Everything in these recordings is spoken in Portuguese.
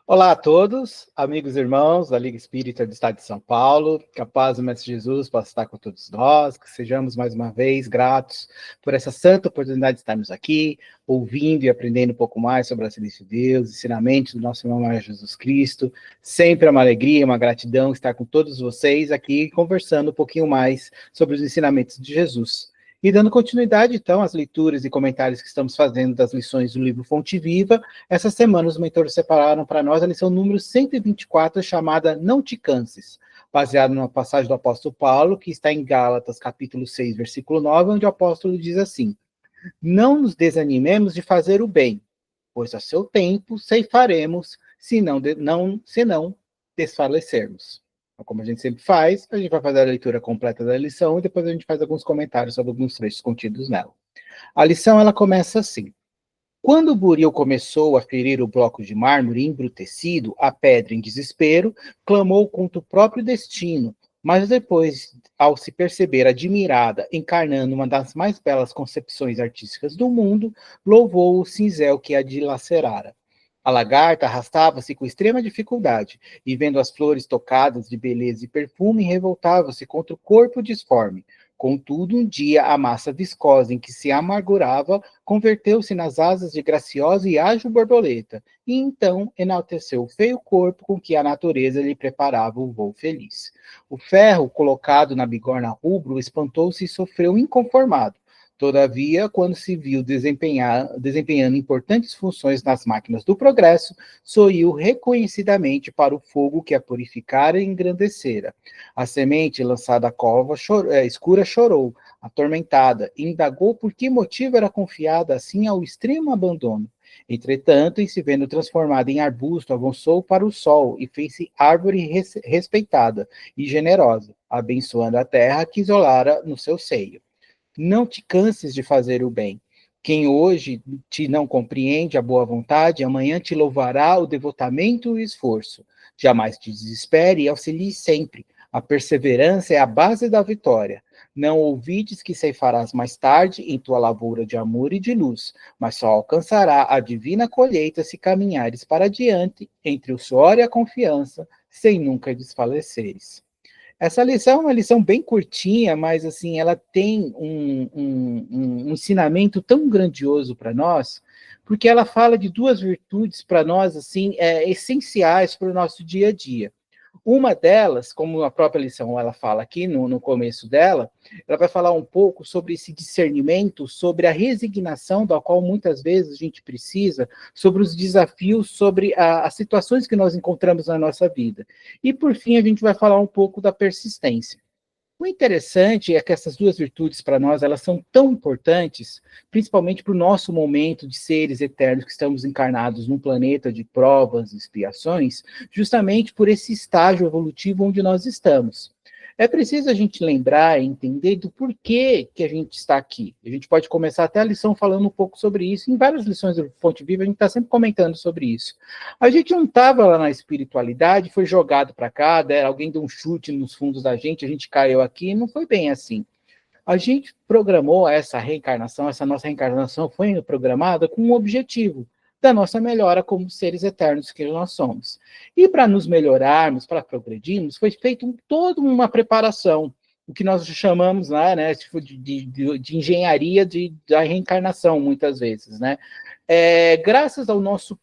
Olá a todos, amigos e irmãos da Liga Espírita do Estado de São Paulo, que a paz do Mestre Jesus possa estar com todos nós, que sejamos mais uma vez gratos por essa santa oportunidade de estarmos aqui, ouvindo e aprendendo um pouco mais sobre a ciência de Deus, ensinamentos do nosso irmão Maior Jesus Cristo. Sempre é uma alegria, uma gratidão estar com todos vocês aqui, conversando um pouquinho mais sobre os ensinamentos de Jesus. E dando continuidade, então, às leituras e comentários que estamos fazendo das lições do livro Fonte Viva, essa semana os mentores separaram para nós a lição número 124, chamada Não Te Canses, baseada numa passagem do apóstolo Paulo, que está em Gálatas, capítulo 6, versículo 9, onde o apóstolo diz assim: Não nos desanimemos de fazer o bem, pois a seu tempo ceifaremos, se não desfalecermos. Então, como a gente sempre faz, a gente vai fazer a leitura completa da lição e depois a gente faz alguns comentários sobre alguns trechos contidos nela. A lição, ela começa assim: Quando o buril começou a ferir o bloco de mármore embrutecido, a pedra, em desespero, clamou contra o próprio destino, mas depois, ao se perceber admirada, encarnando uma das mais belas concepções artísticas do mundo, louvou o cinzel que a dilacerara. A lagarta arrastava-se com extrema dificuldade, e vendo as flores tocadas de beleza e perfume, revoltava-se contra o corpo disforme. Contudo, um dia, a massa viscosa em que se amargurava converteu-se nas asas de graciosa e ágil borboleta, e então enalteceu o feio corpo com que a natureza lhe preparava o voo feliz. O ferro, colocado na bigorna rubro, espantou-se e sofreu inconformado. Todavia, quando se viu desempenhando importantes funções nas máquinas do progresso, sorriu reconhecidamente para o fogo que a purificara e engrandecera. A semente lançada à cova escura chorou, atormentada, e indagou por que motivo era confiada assim ao extremo abandono. Entretanto, em se vendo transformada em arbusto, avançou para o sol e fez-se árvore respeitada e generosa, abençoando a terra que isolara no seu seio. Não te canses de fazer o bem. Quem hoje te não compreende a boa vontade, amanhã te louvará o devotamento e o esforço. Jamais te desespere e auxilie sempre. A perseverança é a base da vitória. Não ouvides que ceifarás mais tarde em tua lavoura de amor e de luz, mas só alcançará a divina colheita se caminhares para diante, entre o suor e a confiança, sem nunca desfaleceres. Essa lição é uma lição bem curtinha, mas assim, ela tem um ensinamento tão grandioso para nós, porque ela fala de duas virtudes para nós assim, essenciais para o nosso dia a dia. Uma delas, como a própria lição ela fala aqui no começo dela, ela vai falar um pouco sobre esse discernimento, sobre a resignação da qual muitas vezes a gente precisa, sobre os desafios, sobre as situações que nós encontramos na nossa vida. E, por fim, a gente vai falar um pouco da persistência. O interessante é que essas duas virtudes para nós, elas são tão importantes, principalmente para o nosso momento de seres eternos que estamos encarnados num planeta de provas e expiações, justamente por esse estágio evolutivo onde nós estamos. É preciso a gente lembrar e entender do porquê que a gente está aqui. A gente pode começar até a lição falando um pouco sobre isso. Em várias lições do Fonte Viva, a gente está sempre comentando sobre isso. A gente não estava lá na espiritualidade, foi jogado para cá, alguém deu um chute nos fundos da gente, a gente caiu aqui, não foi bem assim. A gente programou essa reencarnação, essa nossa reencarnação foi programada com um objetivo, da nossa melhora como seres eternos que nós somos. E para nos melhorarmos, para progredirmos, foi feita toda uma preparação, o que nós chamamos lá, né, tipo de engenharia da reencarnação, muitas vezes, né? Graças ao da nossa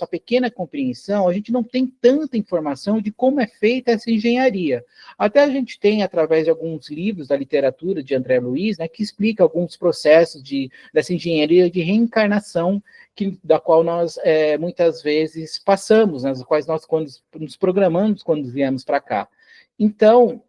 pequena compreensão, a gente não tem tanta informação de como é feita essa engenharia. Até a gente tem, através de alguns livros da literatura de André Luiz, né, que explica alguns processos dessa engenharia de reencarnação, da qual nós muitas vezes passamos, nas quais nós nos programamos quando viemos para cá. Então,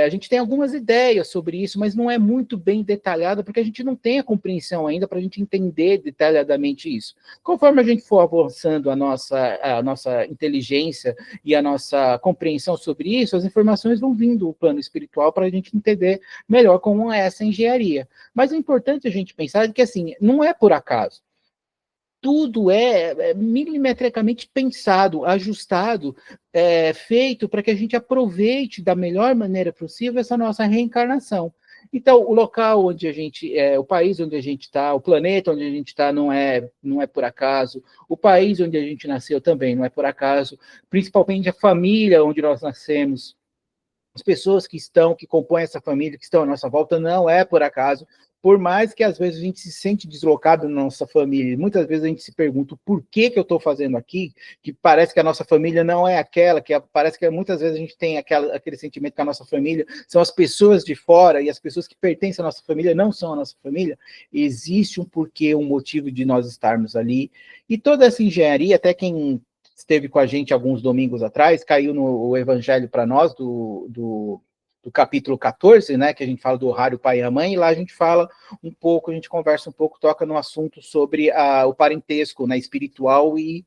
a gente tem algumas ideias sobre isso, mas não é muito bem detalhada, porque a gente não tem a compreensão ainda para a gente entender detalhadamente isso. Conforme a gente for avançando a nossa inteligência e a nossa compreensão sobre isso, as informações vão vindo do plano espiritual para a gente entender melhor como é essa engenharia. Mas é importante a gente pensar que, assim, não é por acaso. Tudo é milimetricamente pensado, ajustado, feito para que a gente aproveite da melhor maneira possível essa nossa reencarnação. Então, o local onde a gente o país onde a gente está, o planeta onde a gente está não é por acaso, o país onde a gente nasceu também não é por acaso, principalmente a família onde nós nascemos, as pessoas que compõem essa família, que estão à nossa volta, não é por acaso, por mais que às vezes a gente se sente deslocado na nossa família, muitas vezes a gente se pergunta por que eu estou fazendo aqui, que parece que a nossa família não é aquela, parece que muitas vezes a gente tem aquele sentimento que a nossa família são as pessoas de fora, e as pessoas que pertencem à nossa família não são a nossa família. Existe um porquê, um motivo de nós estarmos ali, e toda essa engenharia, até quem esteve com a gente alguns domingos atrás, caiu no Evangelho para nós, do capítulo 14, né, que a gente fala do honrar o pai e a mãe, e lá a gente fala um pouco, a gente conversa um pouco, toca no assunto sobre o parentesco, né, espiritual e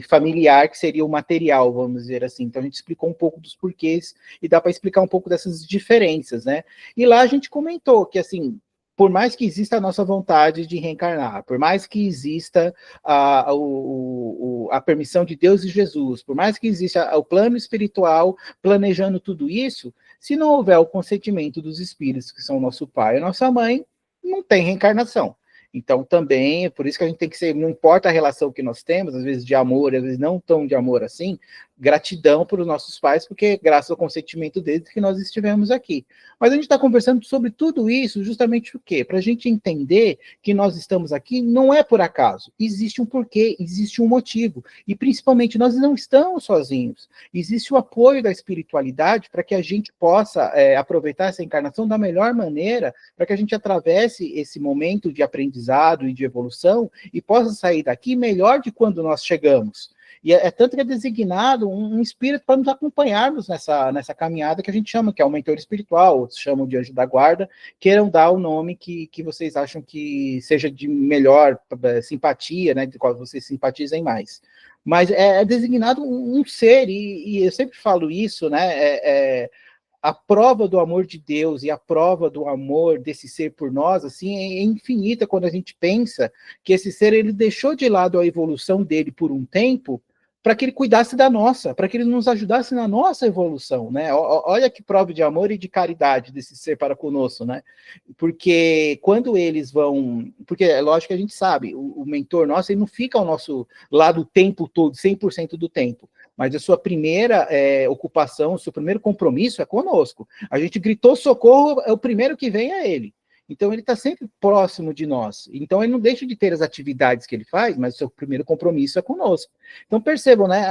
familiar, que seria o material, vamos dizer assim. Então a gente explicou um pouco dos porquês e dá para explicar um pouco dessas diferenças, né? E lá a gente comentou que, assim, por mais que exista a nossa vontade de reencarnar, por mais que exista a permissão de Deus e Jesus, por mais que exista o plano espiritual planejando tudo isso, se não houver o consentimento dos espíritos, que são nosso pai e nossa mãe, não tem reencarnação. Então, também, é por isso que a gente tem que ser, não importa a relação que nós temos, às vezes de amor, às vezes não tão de amor assim, gratidão para os nossos pais, porque graças ao consentimento deles que nós estivemos aqui. Mas a gente está conversando sobre tudo isso justamente o quê? Para a gente entender que nós estamos aqui não é por acaso, existe um porquê, existe um motivo, e principalmente nós não estamos sozinhos, existe o apoio da espiritualidade para que a gente possa aproveitar essa encarnação da melhor maneira, para que a gente atravesse esse momento de aprendizado e de evolução e possa sair daqui melhor de quando nós chegamos. E é tanto que é designado um espírito para nos acompanharmos nessa caminhada que a gente chama, que é o mentor espiritual, outros chamam de anjo da guarda, queiram dar o nome que vocês acham que seja de melhor simpatia, né, de qual vocês simpatizem mais. Mas é designado um ser, e eu sempre falo isso, né, a prova do amor de Deus e a prova do amor desse ser por nós, assim, é infinita quando a gente pensa que esse ser, ele deixou de lado a evolução dele por um tempo para que ele cuidasse da nossa, para que ele nos ajudasse na nossa evolução, né? Olha que prova de amor e de caridade desse ser para conosco, né? Porque quando eles vão... Porque é lógico que a gente sabe, o mentor nosso, ele não fica ao nosso lado o tempo todo, 100% do tempo. Mas a sua primeira ocupação, o seu primeiro compromisso é conosco. A gente gritou socorro, é o primeiro que vem a ele. Então, ele está sempre próximo de nós. Então, ele não deixa de ter as atividades que ele faz, mas o seu primeiro compromisso é conosco. Então, percebam, né,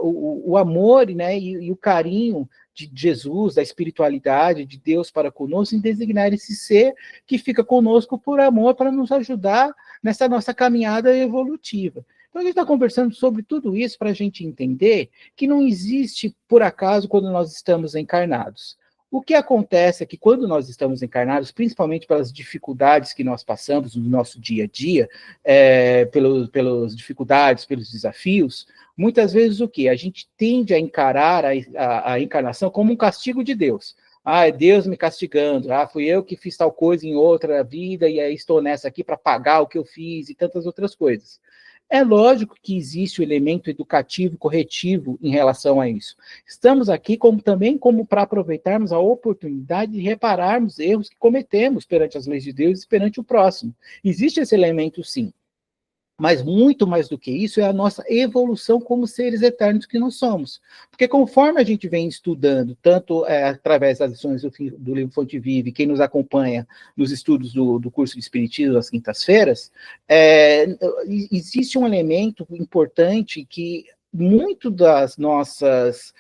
o amor, né, e o carinho de Jesus, da espiritualidade, de Deus para conosco, em designar esse ser que fica conosco por amor, para nos ajudar nessa nossa caminhada evolutiva. Então, a gente está conversando sobre tudo isso para a gente entender que não existe por acaso quando nós estamos encarnados. O que acontece é que quando nós estamos encarnados, principalmente pelas dificuldades que nós passamos no nosso dia a dia, pelas dificuldades, pelos desafios, muitas vezes o quê? A gente tende a encarar a encarnação como um castigo de Deus. Ah, é Deus me castigando. Ah, fui eu que fiz tal coisa em outra vida e aí estou nessa aqui para pagar o que eu fiz e tantas outras coisas. É lógico que existe o elemento educativo, corretivo em relação a isso. Estamos aqui também como para aproveitarmos a oportunidade de repararmos erros que cometemos perante as leis de Deus e perante o próximo. Existe esse elemento, sim. Mas muito mais do que isso é a nossa evolução como seres eternos que nós somos. Porque conforme a gente vem estudando, tanto através das lições do livro Fonte Viva, quem nos acompanha nos estudos do curso de Espiritismo às quintas-feiras, existe um elemento importante que muito das nossas,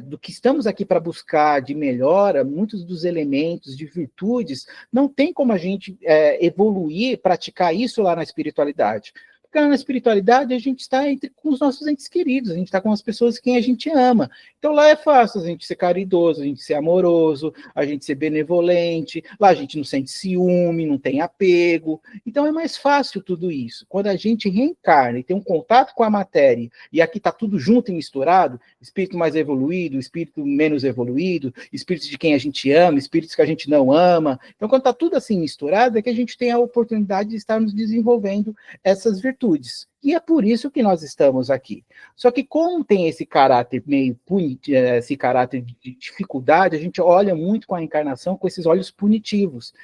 do que estamos aqui para buscar de melhora, muitos dos elementos de virtudes, não tem como a gente evoluir, praticar isso lá na espiritualidade. Porque na espiritualidade a gente está com os nossos entes queridos, a gente está com as pessoas que a gente ama. Então lá é fácil a gente ser caridoso, a gente ser amoroso, a gente ser benevolente, lá a gente não sente ciúme, não tem apego. Então é mais fácil tudo isso. Quando a gente reencarna e tem um contato com a matéria, e aqui está tudo junto e misturado, espírito mais evoluído, espírito menos evoluído, espíritos de quem a gente ama, espíritos que a gente não ama. Então quando está tudo assim misturado, é que a gente tem a oportunidade de estarmos desenvolvendo essas virtudes. virtudes. E é por isso que nós estamos aqui. Só que como tem esse caráter meio esse caráter de dificuldade, a gente olha muito com a encarnação com esses olhos punitivos,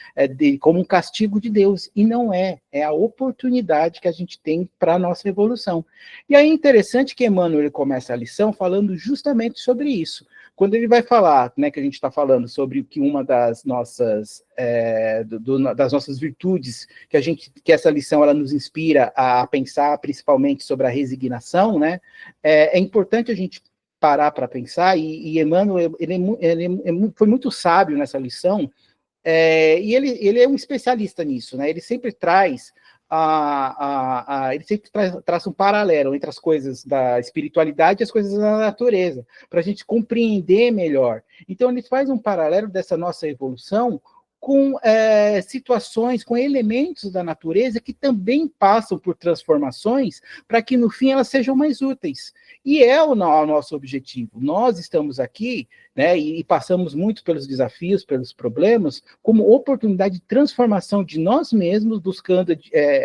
como um castigo de Deus. E não é. É a oportunidade que a gente tem para a nossa evolução. E aí é interessante que Emmanuel começa a lição falando justamente sobre isso. Quando ele vai falar, né, que a gente está falando sobre que uma das nossas das nossas virtudes, que essa lição ela nos inspira a pensar principalmente sobre a resignação, né? É importante a gente parar para pensar, e Emmanuel foi muito sábio nessa lição, e ele é um especialista nisso, né? Ele sempre traz traça um paralelo entre as coisas da espiritualidade e as coisas da natureza, para a gente compreender melhor. Então, ele faz um paralelo dessa nossa evolução com situações, com elementos da natureza que também passam por transformações para que, no fim, elas sejam mais úteis. E é o nosso objetivo. Nós estamos aqui, né, e passamos muito pelos desafios, pelos problemas, como oportunidade de transformação de nós mesmos, buscando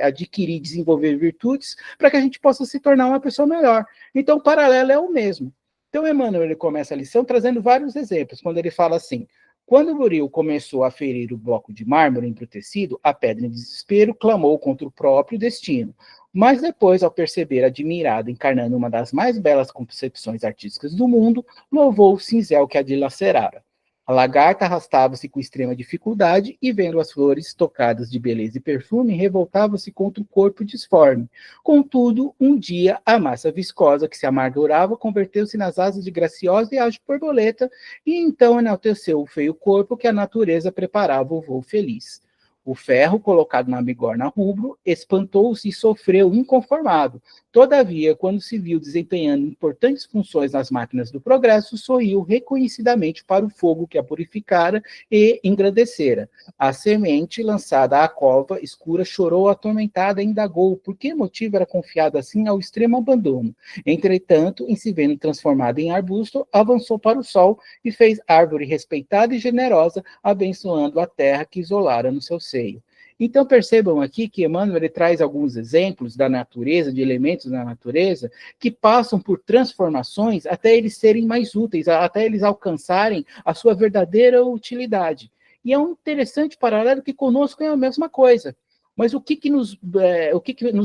adquirir, desenvolver virtudes, para que a gente possa se tornar uma pessoa melhor. Então, o paralelo é o mesmo. Então, Emmanuel ele começa a lição trazendo vários exemplos, quando ele fala assim: quando Buril começou a ferir o bloco de mármore embrutecido, a pedra em desespero clamou contra o próprio destino. Mas depois, ao perceber admirado encarnando uma das mais belas concepções artísticas do mundo, louvou o cinzel que a dilacerara. A lagarta arrastava-se com extrema dificuldade e, vendo as flores tocadas de beleza e perfume, revoltava-se contra o corpo disforme. Contudo, um dia, a massa viscosa que se amargurava converteu-se nas asas de graciosa e ágil borboleta, e então enalteceu o feio corpo que a natureza preparava o voo feliz. O ferro, colocado na bigorna rubro, espantou-se e sofreu inconformado. Todavia, quando se viu desempenhando importantes funções nas máquinas do progresso, sorriu reconhecidamente para o fogo que a purificara e engrandecera. A semente, lançada à cova escura, chorou atormentada e indagou por que motivo era confiada assim ao extremo abandono. Entretanto, em se vendo transformada em arbusto, avançou para o sol e fez árvore respeitada e generosa, abençoando a terra que isolara no seu seio. Então percebam aqui que Emmanuel ele traz alguns exemplos da natureza, de elementos da natureza, que passam por transformações até eles serem mais úteis, até eles alcançarem a sua verdadeira utilidade. E é um interessante paralelo que conosco é a mesma coisa. Mas o que nos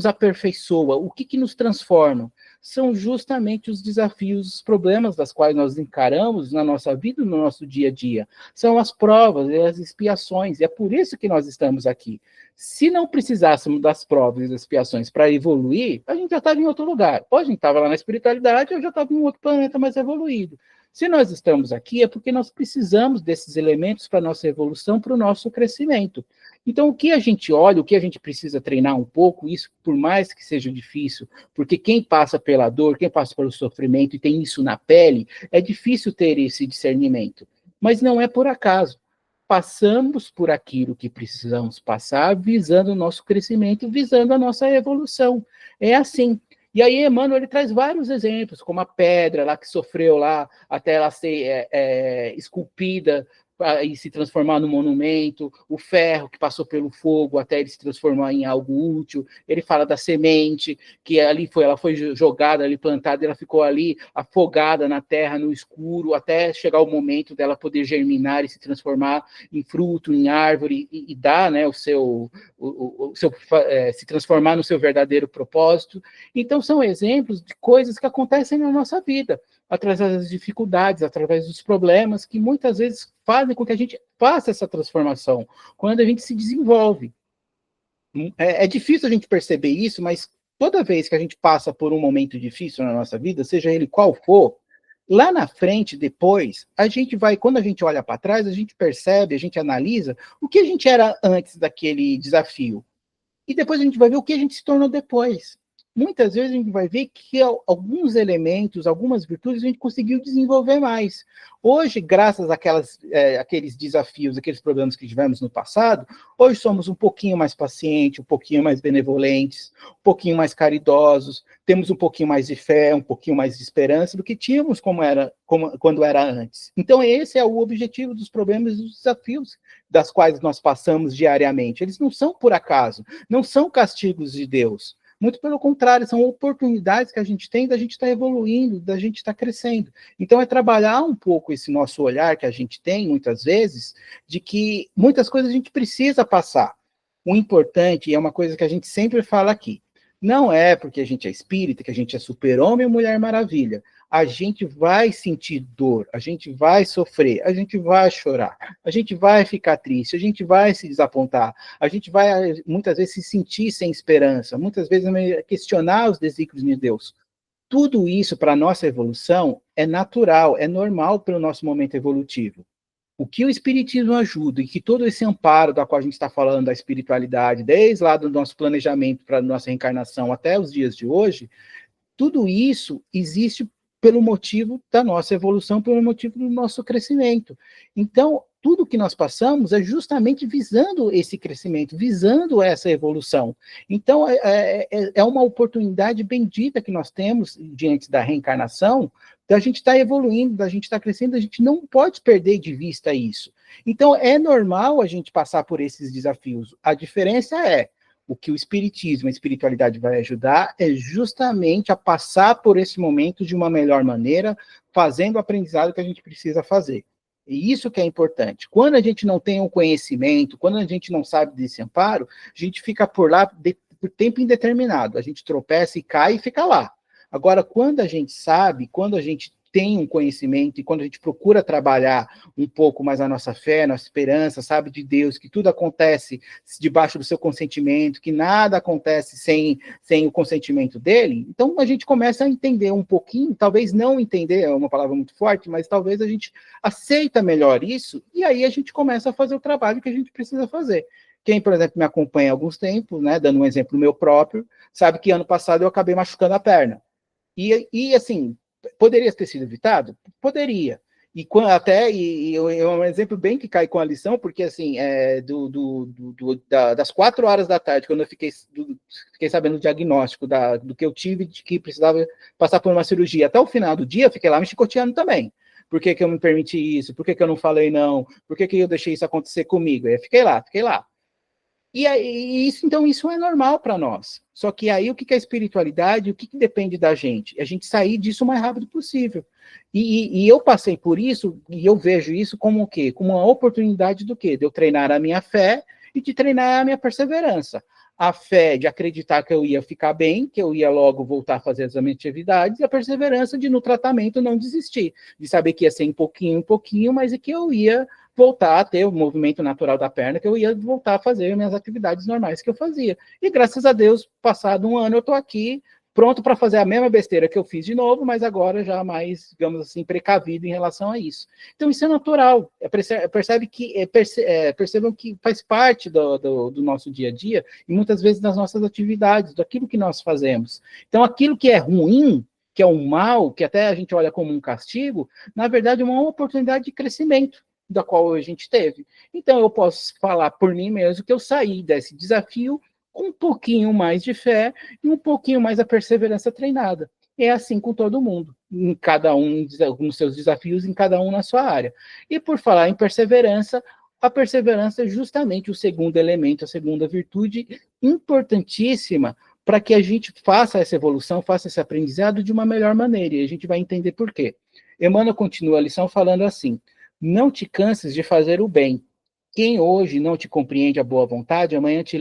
aperfeiçoa, o que nos transforma? São justamente os desafios, os problemas das quais nós encaramos na nossa vida, no nosso dia a dia. São as provas e as expiações, e é por isso que nós estamos aqui. Se não precisássemos das provas e das expiações para evoluir, a gente já estava em outro lugar. Ou a gente estava lá na espiritualidade, ou já estava em outro planeta mais evoluído. Se nós estamos aqui, é porque nós precisamos desses elementos para a nossa evolução, para o nosso crescimento. Então, o que a gente olha, o que a gente precisa treinar um pouco, isso por mais que seja difícil, porque quem passa pela dor, quem passa pelo sofrimento e tem isso na pele, é difícil ter esse discernimento. Mas não é por acaso. Passamos por aquilo que precisamos passar, visando o nosso crescimento, visando a nossa evolução. É assim. E aí Emmanuel ele traz vários exemplos, como a pedra lá que sofreu lá até ela ser esculpida e se transformar num monumento, o ferro que passou pelo fogo até ele se transformar em algo útil. Ele fala da semente, que ela foi jogada ali, plantada, ela ficou ali afogada na terra, no escuro, até chegar o momento dela poder germinar e se transformar em fruto, em árvore, e dar, né, se transformar no seu verdadeiro propósito. Então, são exemplos de coisas que acontecem na nossa vida, através das dificuldades, através dos problemas, que muitas vezes fazem com que a gente faça essa transformação, quando a gente se desenvolve. É difícil a gente perceber isso, mas toda vez que a gente passa por um momento difícil na nossa vida, seja ele qual for, lá na frente, depois, a gente vai, quando a gente olha para trás, a gente percebe, a gente analisa o que a gente era antes daquele desafio. E depois a gente vai ver o que a gente se tornou depois. Muitas vezes a gente vai ver que alguns elementos, algumas virtudes, a gente conseguiu desenvolver mais. Hoje, graças àqueles desafios, aqueles problemas que tivemos no passado, hoje somos um pouquinho mais pacientes, um pouquinho mais benevolentes, um pouquinho mais caridosos, temos um pouquinho mais de fé, um pouquinho mais de esperança do que tínhamos quando era antes. Então, esse é o objetivo dos problemas e dos desafios das quais nós passamos diariamente. Eles não são por acaso, não são castigos de Deus, Muito pelo contrário, são oportunidades que a gente tem da gente estar evoluindo, da gente estar crescendo. Então, é trabalhar um pouco esse nosso olhar que a gente tem, muitas vezes, de que muitas coisas a gente precisa passar. O importante, e é uma coisa que a gente sempre fala aqui, não é porque a gente é espírita, que a gente é super-homem ou mulher maravilha. A gente vai sentir dor, a gente vai sofrer, a gente vai chorar, a gente vai ficar triste, a gente vai se desapontar, a gente vai, muitas vezes, se sentir sem esperança, muitas vezes questionar os desígnios de Deus. Tudo isso, para a nossa evolução, é natural, é normal para o nosso momento evolutivo. O que o Espiritismo ajuda, e que todo esse amparo da qual a gente está falando, da espiritualidade, desde lá do nosso planejamento para a nossa reencarnação até os dias de hoje, tudo isso existe pelo motivo da nossa evolução, pelo motivo do nosso crescimento. Então, tudo que nós passamos é justamente visando esse crescimento, visando essa evolução. Então, é uma oportunidade bendita que nós temos diante da reencarnação, da gente estar evoluindo, da gente estar crescendo, a gente não pode perder de vista isso. Então, é normal a gente passar por esses desafios. A diferença é, o que o espiritismo, a espiritualidade vai ajudar é justamente a passar por esse momento de uma melhor maneira, fazendo o aprendizado que a gente precisa fazer. E isso que é importante. Quando a gente não tem um conhecimento, quando a gente não sabe desse amparo, a gente fica por lá por tempo indeterminado. A gente tropeça e cai e fica lá. Agora, quando a gente sabe, quando a gente tem um conhecimento e quando a gente procura trabalhar um pouco mais a nossa fé, nossa esperança, sabe de Deus, que tudo acontece debaixo do seu consentimento, que nada acontece sem o consentimento dele, então a gente começa a entender um pouquinho, talvez não entender, é uma palavra muito forte, mas talvez a gente aceita melhor isso, e aí a gente começa a fazer o trabalho que a gente precisa fazer. Quem, por exemplo, me acompanha há alguns tempos, né, dando um exemplo meu próprio, sabe que ano passado eu acabei machucando a perna. E assim, poderia ter sido evitado? Poderia. E é um exemplo bem que cai com a lição, porque assim, das 4 horas da tarde, quando eu fiquei sabendo do diagnóstico do que eu tive, de que precisava passar por uma cirurgia, até o final do dia, eu fiquei lá me chicoteando também. Por que eu me permiti isso? Por que eu não falei não? Por que eu deixei isso acontecer comigo? Eu fiquei lá. Então, isso é normal para nós. Só que aí, o que é espiritualidade? O que depende da gente? A gente sair disso o mais rápido possível. E eu passei por isso, e eu vejo isso como o quê? Como uma oportunidade do quê? De eu treinar a minha fé e de treinar a minha perseverança. A fé de acreditar que eu ia ficar bem, que eu ia logo voltar a fazer as minhas atividades, e a perseverança de, no tratamento, não desistir. De saber que ia ser em pouquinho, mas que eu ia voltar a ter o movimento natural da perna, que eu ia voltar a fazer minhas atividades normais que eu fazia. E graças a Deus, passado um ano, eu estou aqui, pronto para fazer a mesma besteira que eu fiz de novo, mas agora já mais, digamos assim, precavido em relação a isso. Então, isso é natural. Percebam que faz parte do nosso dia a dia e muitas vezes das nossas atividades, daquilo que nós fazemos. Então, aquilo que é ruim, que é um mal, que até a gente olha como um castigo, na verdade, é uma oportunidade de crescimento da qual a gente teve. Então, eu posso falar por mim mesmo que eu saí desse desafio com um pouquinho mais de fé e um pouquinho mais a perseverança treinada. É assim com todo mundo, em cada um nos seus desafios, em cada um na sua área. E por falar em perseverança, a perseverança é justamente o segundo elemento, a segunda virtude importantíssima para que a gente faça essa evolução, faça esse aprendizado de uma melhor maneira. E a gente vai entender por quê. Emmanuel continua a lição falando assim: não te canses de fazer o bem. Quem hoje não te compreende a boa vontade, amanhã te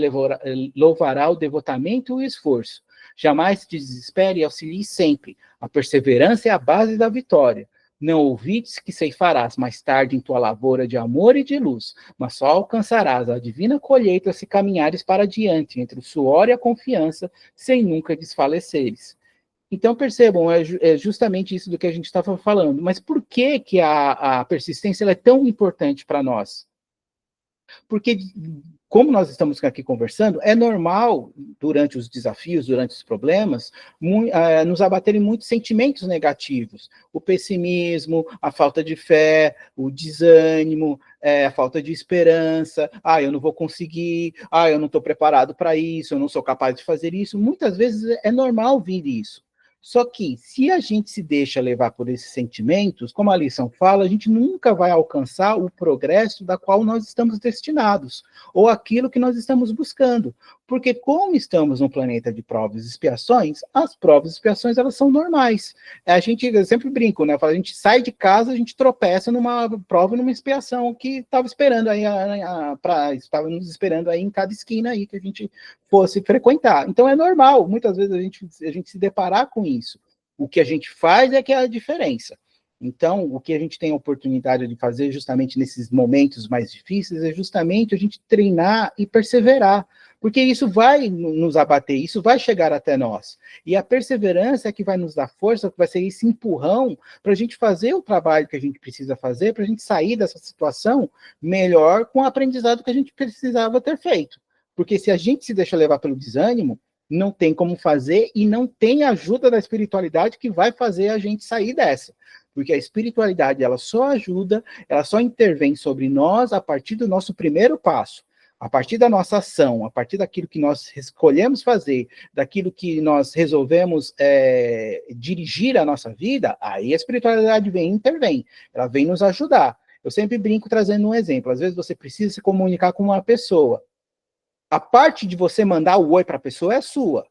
louvará o devotamento e o esforço. Jamais te desespere e auxilie sempre. A perseverança é a base da vitória. Não ouvides que ceifarás mais tarde em tua lavoura de amor e de luz, mas só alcançarás a divina colheita se caminhares para diante, entre o suor e a confiança, sem nunca desfaleceres. Então, percebam, é justamente isso do que a gente estava falando. Mas por que a persistência ela é tão importante para nós? Porque, como nós estamos aqui conversando, é normal, durante os desafios, durante os problemas, nos abaterem muitos sentimentos negativos. O pessimismo, a falta de fé, o desânimo, a falta de esperança. Eu não vou conseguir, eu não estou preparado para isso, eu não sou capaz de fazer isso. Muitas vezes é normal vir isso. Só que, se a gente se deixa levar por esses sentimentos, como a lição fala, a gente nunca vai alcançar o progresso da qual nós estamos destinados, ou aquilo que nós estamos buscando. Porque como estamos num planeta de provas e expiações, as provas e expiações, elas são normais. Eu sempre brinco, né? A gente sai de casa, a gente tropeça numa prova e numa expiação que estava esperando aí, estava nos esperando aí em cada esquina aí que a gente fosse frequentar. Então é normal, muitas vezes a gente se deparar com isso. O que a gente faz é que é a diferença. Então, o que a gente tem a oportunidade de fazer justamente nesses momentos mais difíceis é justamente a gente treinar e perseverar, porque isso vai nos abater, isso vai chegar até nós. E a perseverança é que vai nos dar força, que vai ser esse empurrão para a gente fazer o trabalho que a gente precisa fazer, para a gente sair dessa situação melhor com o aprendizado que a gente precisava ter feito. Porque se a gente se deixa levar pelo desânimo, não tem como fazer e não tem ajuda da espiritualidade que vai fazer a gente sair dessa. Porque a espiritualidade, ela só ajuda, ela só intervém sobre nós a partir do nosso primeiro passo, a partir da nossa ação, a partir daquilo que nós escolhemos fazer, daquilo que nós resolvemos dirigir a nossa vida, aí a espiritualidade vem e intervém, ela vem nos ajudar. Eu sempre brinco trazendo um exemplo, às vezes você precisa se comunicar com uma pessoa, a parte de você mandar o oi para a pessoa é sua.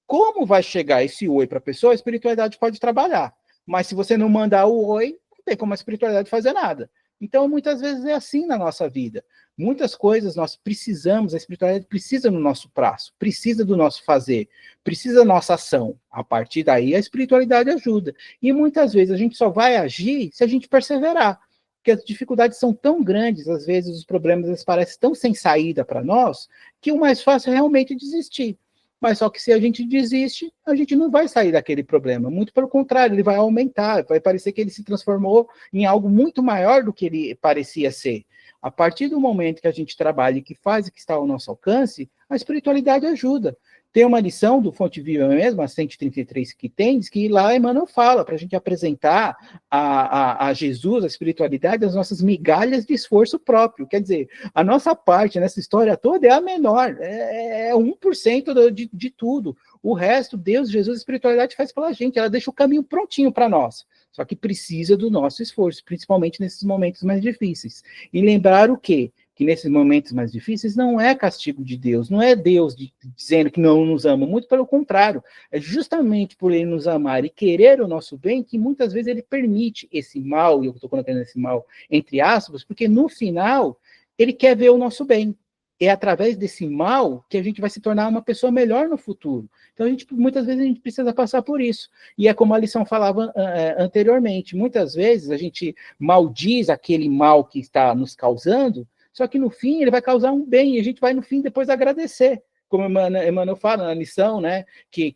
Como vai chegar esse oi para a pessoa, a espiritualidade pode trabalhar. Mas se você não mandar o oi, não tem como a espiritualidade fazer nada. Então, muitas vezes é assim na nossa vida. Muitas coisas nós precisamos, a espiritualidade precisa do nosso braço, precisa do nosso fazer, precisa da nossa ação. A partir daí, a espiritualidade ajuda. E muitas vezes a gente só vai agir se a gente perseverar. Porque as dificuldades são tão grandes, às vezes os problemas eles parecem tão sem saída para nós, que o mais fácil é realmente desistir. Mas só que se a gente desiste, a gente não vai sair daquele problema. Muito pelo contrário, ele vai aumentar, vai parecer que ele se transformou em algo muito maior do que ele parecia ser. A partir do momento que a gente trabalha e que faz o que está ao nosso alcance, a espiritualidade ajuda. Tem uma lição do Fonte Viva mesmo, a 133 que tem, diz que lá Emmanuel fala para a gente apresentar a Jesus, a espiritualidade, as nossas migalhas de esforço próprio. Quer dizer, a nossa parte nessa história toda é a menor, é 1% de tudo. O resto, Deus, Jesus, a espiritualidade faz pela gente, ela deixa o caminho prontinho para nós. Só que precisa do nosso esforço, principalmente nesses momentos mais difíceis. E lembrar o quê? Que nesses momentos mais difíceis não é castigo de Deus, não é Deus dizendo que não nos ama, muito pelo contrário, é justamente por ele nos amar e querer o nosso bem que muitas vezes ele permite esse mal, e eu estou colocando esse mal entre aspas, porque no final ele quer ver o nosso bem. É através desse mal que a gente vai se tornar uma pessoa melhor no futuro. Então, muitas vezes a gente precisa passar por isso. E é como a lição falava anteriormente, muitas vezes a gente maldiz aquele mal que está nos causando, só que no fim ele vai causar um bem, e a gente vai no fim depois agradecer. Como Emmanuel fala na lição, né, que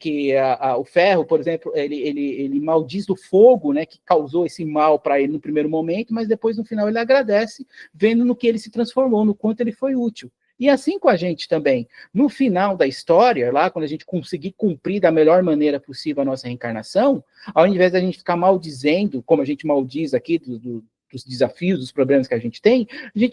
o ferro, por exemplo, ele maldiz o fogo, né, que causou esse mal para ele no primeiro momento, mas depois no final ele agradece, vendo no que ele se transformou, no quanto ele foi útil. E assim com a gente também. No final da história, lá quando a gente conseguir cumprir da melhor maneira possível a nossa reencarnação, ao invés da gente ficar maldizendo, como a gente maldiz aqui dos desafios, dos problemas que a gente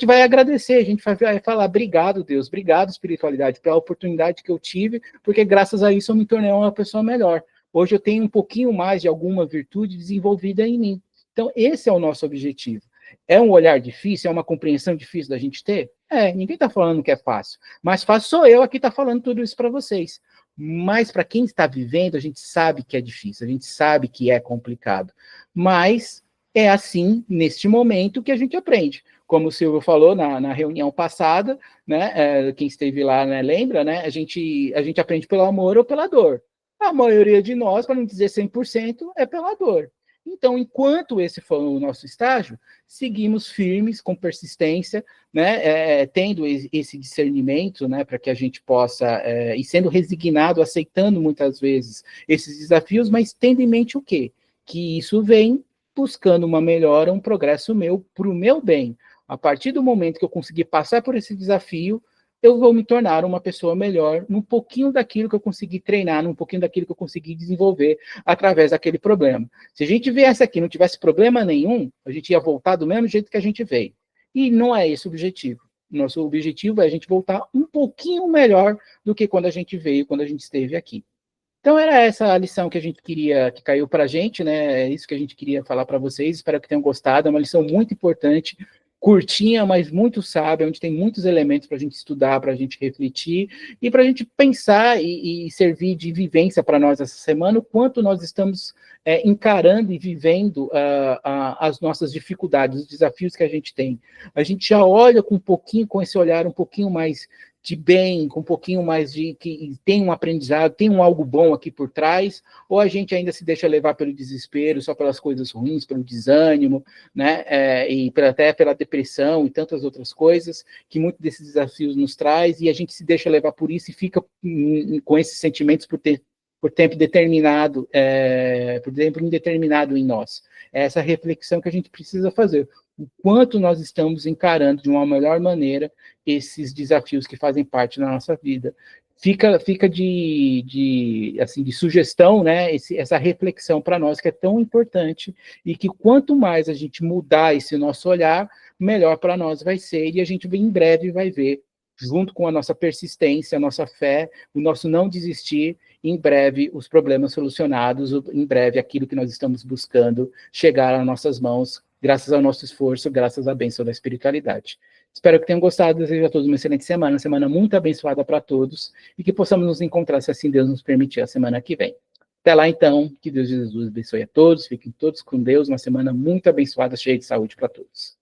vai agradecer, a gente vai falar, obrigado, Deus, obrigado, espiritualidade, pela oportunidade que eu tive, porque graças a isso eu me tornei uma pessoa melhor. Hoje eu tenho um pouquinho mais de alguma virtude desenvolvida em mim. Então, esse é o nosso objetivo. É um olhar difícil, é uma compreensão difícil da gente ter? Ninguém está falando que é fácil. Mais fácil sou eu aqui estar falando tudo isso para vocês. Mas para quem está vivendo, a gente sabe que é difícil, a gente sabe que é complicado. Mas é assim, neste momento, que a gente aprende. Como o Silvio falou na reunião passada, né, quem esteve lá, né, lembra, né, a gente aprende pelo amor ou pela dor. A maioria de nós, para não dizer 100%, é pela dor. Então, enquanto esse for o nosso estágio, seguimos firmes, com persistência, né, tendo esse discernimento, né, para que a gente possa, e sendo resignado, aceitando muitas vezes esses desafios, mas tendo em mente o quê? Que isso vem buscando uma melhora, um progresso meu, para o meu bem. A partir do momento que eu conseguir passar por esse desafio, eu vou me tornar uma pessoa melhor num pouquinho daquilo que eu consegui treinar, num pouquinho daquilo que eu consegui desenvolver através daquele problema. Se a gente viesse aqui e não tivesse problema nenhum, a gente ia voltar do mesmo jeito que a gente veio. E não é esse o objetivo. Nosso objetivo é a gente voltar um pouquinho melhor do que quando a gente veio, quando a gente esteve aqui. Então era essa a lição que a gente queria, que caiu para a gente, né? É isso que a gente queria falar para vocês. Espero que tenham gostado. É uma lição muito importante curtinha, mas muito sábia, onde tem muitos elementos para a gente estudar, para a gente refletir e para a gente pensar e servir de vivência para nós essa semana, o quanto nós estamos encarando e vivendo as nossas dificuldades, os desafios que a gente tem. A gente já olha com esse olhar um pouquinho mais de bem, com um pouquinho mais de que tem um aprendizado, tem algo bom aqui por trás, ou a gente ainda se deixa levar pelo desespero, só pelas coisas ruins, pelo desânimo, né, e até pela depressão e tantas outras coisas que muitos desses desafios nos traz, e a gente se deixa levar por isso e fica com esses sentimentos por tempo determinado, por tempo indeterminado em nós. É essa reflexão que a gente precisa fazer. O quanto nós estamos encarando de uma melhor maneira esses desafios que fazem parte da nossa vida. Fica de sugestão, né, essa reflexão para nós que é tão importante e que quanto mais a gente mudar esse nosso olhar, melhor para nós vai ser, e a gente em breve vai ver, junto com a nossa persistência, a nossa fé, o nosso não desistir, em breve os problemas solucionados, em breve aquilo que nós estamos buscando chegar às nossas mãos, graças ao nosso esforço, graças à bênção da espiritualidade. Espero que tenham gostado, desejo a todos uma excelente semana muito abençoada para todos, e que possamos nos encontrar, se assim Deus nos permitir, a semana que vem. Até lá, então, que Deus Jesus abençoe a todos, fiquem todos com Deus, uma semana muito abençoada, cheia de saúde para todos.